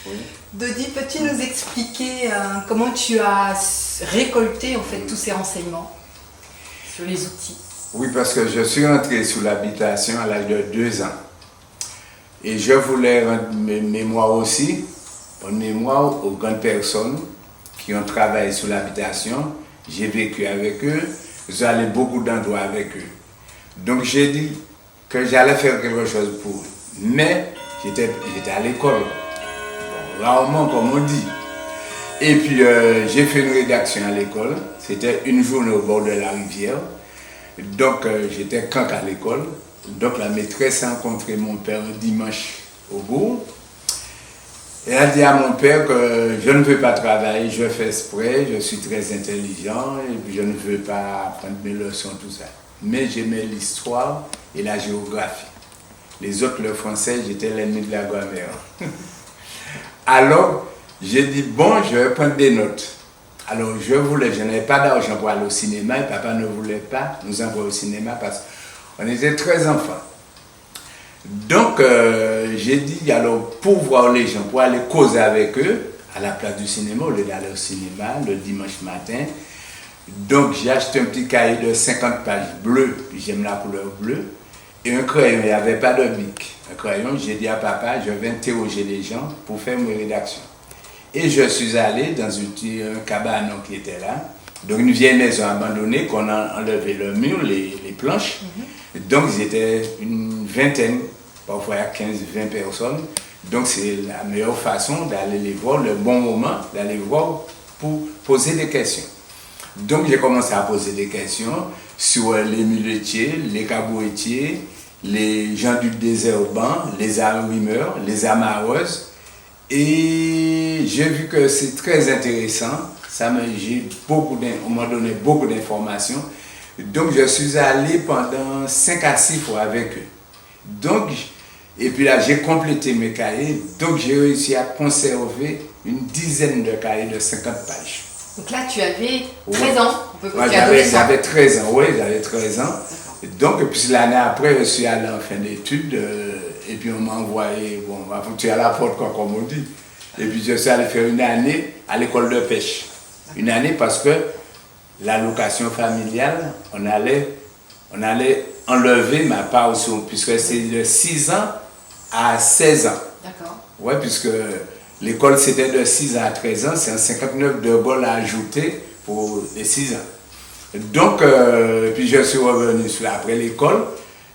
Oui. Dodi, peux-tu nous expliquer comment tu as récolté en fait tous ces renseignements sur les outils? Oui, parce que je suis rentré sous l'habitation à l'âge de 2 ans. Et je voulais rendre mes mémoires aussi, une mémoire aux grandes personnes qui ont travaillé sous l'habitation. J'ai vécu avec eux, j'allais beaucoup d'endroits avec eux. Donc j'ai dit que j'allais faire quelque chose pour eux. Mais j'étais à l'école, bon, rarement comme on dit. Et puis j'ai fait une rédaction à l'école, c'était une journée au bord de la rivière. Donc j'étais canc à l'école. Donc la maîtresse a rencontré mon père un dimanche au bourg. Et elle a dit à mon père que je ne veux pas travailler, je fais exprès, je suis très intelligent et puis je ne veux pas apprendre mes leçons, tout ça. Mais j'aimais l'histoire et la géographie. Les autres, le français, j'étais l'ennemi de la grammaire. Alors, j'ai dit, bon, je vais prendre des notes. Alors, je n'avais pas d'argent pour aller au cinéma et papa ne voulait pas nous envoyer au cinéma parce qu'on était 13 enfants. Donc, j'ai dit, alors, pour voir les gens, pour aller causer avec eux, à la place du cinéma, au lieu d'aller au cinéma, le dimanche matin. Donc, j'ai acheté un petit cahier de 50 pages bleues, puis j'aime la couleur bleue, et un crayon, il n'y avait pas de bic. Un crayon, j'ai dit à papa, je vais interroger les gens pour faire mes rédactions. Et je suis allé dans un cabanon qui était là, donc une vieille maison abandonnée, qu'on a enlevé le mur, les planches. Donc, ils étaient une vingtaine, parfois 15-20 personnes. Donc, c'est la meilleure façon d'aller les voir, le bon moment d'aller voir pour poser des questions. Donc, j'ai commencé à poser des questions sur les muletiers, les cabouetiers, les gens du désherbant, les arrimeurs, les amarreuses. Et j'ai vu que c'est très intéressant. On m'a donné beaucoup d'informations. Donc, je suis allé pendant 5 à 6 fois avec eux. Donc, et puis là, j'ai complété mes cahiers. Donc, j'ai réussi à conserver une dizaine de cahiers de 50 pages. Donc là, tu avais 13 ans, on peut ouais, j'avais 13 ans, oui, j'avais 13 ans. Donc, puis l'année après, je suis allé en fin d'études, et puis on m'a envoyé, bon, on m'a foutu à la porte, comme on dit. Et puis je suis allé faire une année à l'école de pêche. Une année parce que l'allocation familiale, on allait enlever ma part aussi, puisque c'est de 6 ans à 16 ans. D'accord. Oui, puisque l'école c'était de 6 ans à 13 ans, c'est un 59 de bol à ajouter pour les 6 ans. Donc, puis je suis revenu après l'école,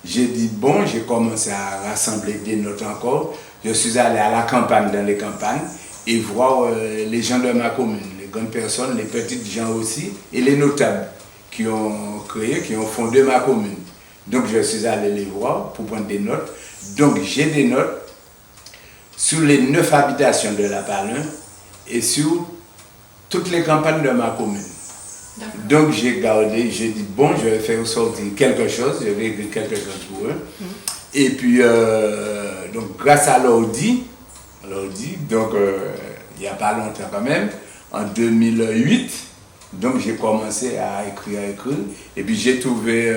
j'ai dit bon, j'ai commencé à rassembler des notes encore. Je suis allé à la campagne, dans les campagnes, et voir les gens de ma commune, les grandes personnes, les petites gens aussi, et les notables qui ont créé, qui ont fondé ma commune. Donc je suis allé les voir pour prendre des notes. Donc j'ai des notes sur les 9 habitations de la Palin et sur toutes les campagnes de ma commune. Donc j'ai gardé, j'ai dit bon, je vais faire sortir quelque chose, je vais écrire quelque chose pour eux. Et puis, donc grâce à l'ordi, donc il n'y a pas longtemps quand même, en 2008, donc j'ai commencé à écrire. Et puis j'ai trouvé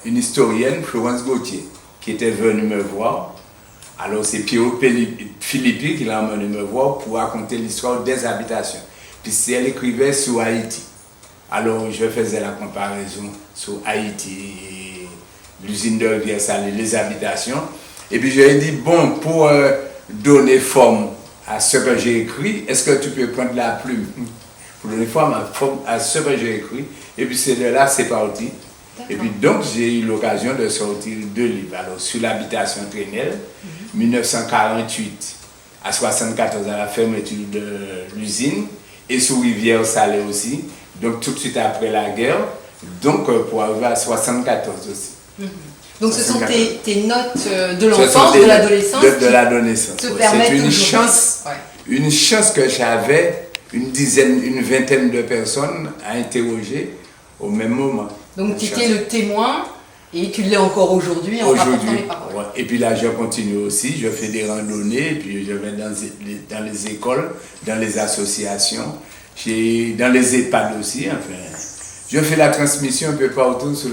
une historienne, Florence Gauthier, qui était venue me voir. Alors c'est Pierrot Philippi qui l'a emmené me voir pour raconter l'histoire des habitations. Puis elle écrivait sur Haïti. Alors je faisais la comparaison sur Haïti, l'usine de Rivière-Salée, les habitations. Et puis je lui ai dit, bon, pour donner forme à ce que j'ai écrit, est-ce que tu peux prendre la plume pour donner forme à ce que j'ai écrit? Et puis c'est de là, c'est parti. Et puis donc j'ai eu l'occasion de sortir 2 livres. Alors sur l'habitation Trenel, 1948 à 74 à la fermeture de l'usine, et sur Rivière-Salée aussi, donc tout de suite après la guerre, donc pour arriver à 74 aussi. Donc ce sont tes notes de l'enfance, de l'adolescence de l'adolescence. C'est une chance que j'avais une vingtaine de personnes à interroger au même moment. Donc tu étais le témoin et tu l'es encore aujourd'hui en rapportant les paroles. Ouais. Et puis là je continue aussi, je fais des randonnées, et puis je vais dans les écoles, dans les associations, dans les EHPAD aussi, enfin. Je fais la transmission un peu partout sur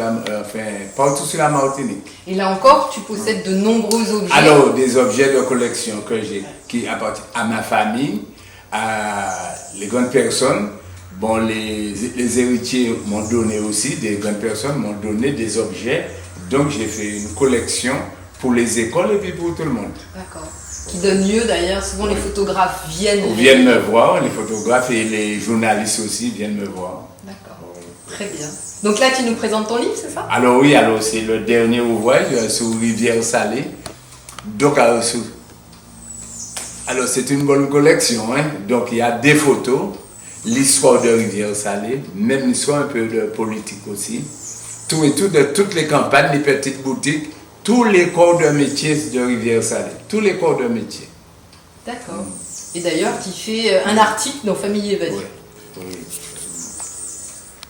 partout sur la Martinique. Et là encore, tu possèdes de nombreux objets. Alors, des objets de collection que j'ai, qui appartiennent à ma famille, à les grandes personnes. Bon, les héritiers m'ont donné aussi, des grandes personnes m'ont donné des objets. Donc, j'ai fait une collection pour les écoles et puis pour tout le monde. D'accord. Qui donne lieu d'ailleurs, souvent les photographes viennent me voir, les photographes et les journalistes aussi viennent me voir. D'accord, très bien. Donc là, tu nous présentes ton livre, c'est ça? Alors oui, c'est le dernier ouvrage sur Rivière Salée. Donc, alors c'est une bonne collection. Hein? Donc il y a des photos, l'histoire de Rivière Salée, même l'histoire un peu de politique aussi. Tout et tout, de toutes les campagnes, les petites boutiques, tous les corps de métier de Rivière Salée. Tous les corps de métier. D'accord. Et d'ailleurs, tu fais un article dans Famille et Vas-y. Oui.